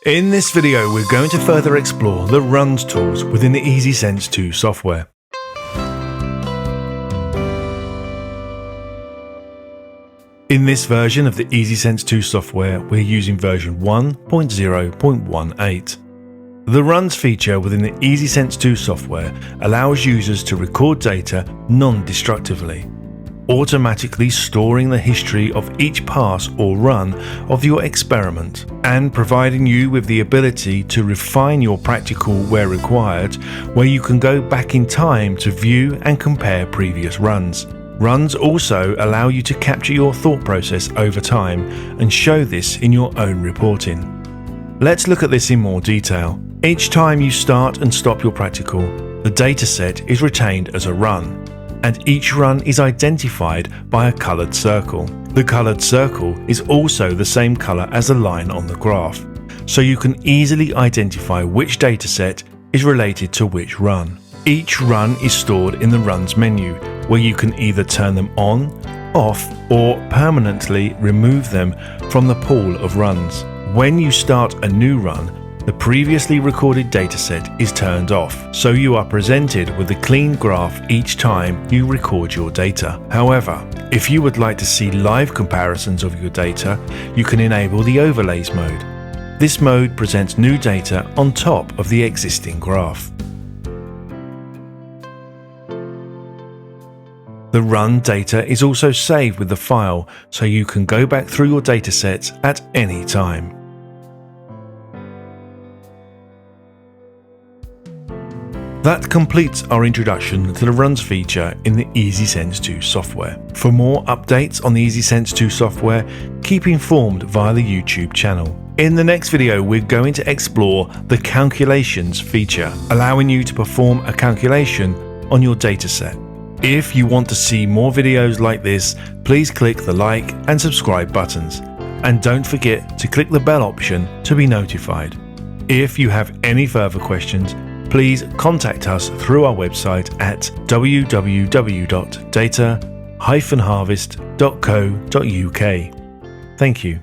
In this video, we're going to further explore the runs tools within the EasySense2 software. In this version of the EasySense2 software, we're using version 1.0.18. The runs feature within the EasySense2 software allows users to record data non-destructively, automatically storing the history of each pass or run of your experiment and providing you with the ability to refine your practical where required, where you can go back in time to view and compare previous runs. Runs also allow you to capture your thought process over time and show this in your own reporting. Let's look at this in more detail. Each time you start and stop your practical, the dataset is retained as a run, and each run is identified by a coloured circle. The coloured circle is also the same colour as the line on the graph, so you can easily identify which dataset is related to which run. Each run is stored in the Runs menu, where you can either turn them on, off, or permanently remove them from the pool of runs. When you start a new run, the previously recorded dataset is turned off, so you are presented with a clean graph each time you record your data. However, if you would like to see live comparisons of your data, you can enable the Overlays mode. This mode presents new data on top of the existing graph. The run data is also saved with the file, so you can go back through your datasets at any time. That completes our introduction to the runs feature in the EasySense2 software. For more updates on the EasySense2 software, keep informed via the YouTube channel. In the next video, we're going to explore the calculations feature, allowing you to perform a calculation on your dataset. If you want to see more videos like this, please click the like and subscribe buttons. And don't forget to click the bell option to be notified. If you have any further questions, please contact us through our website at www.data-harvest.co.uk. Thank you.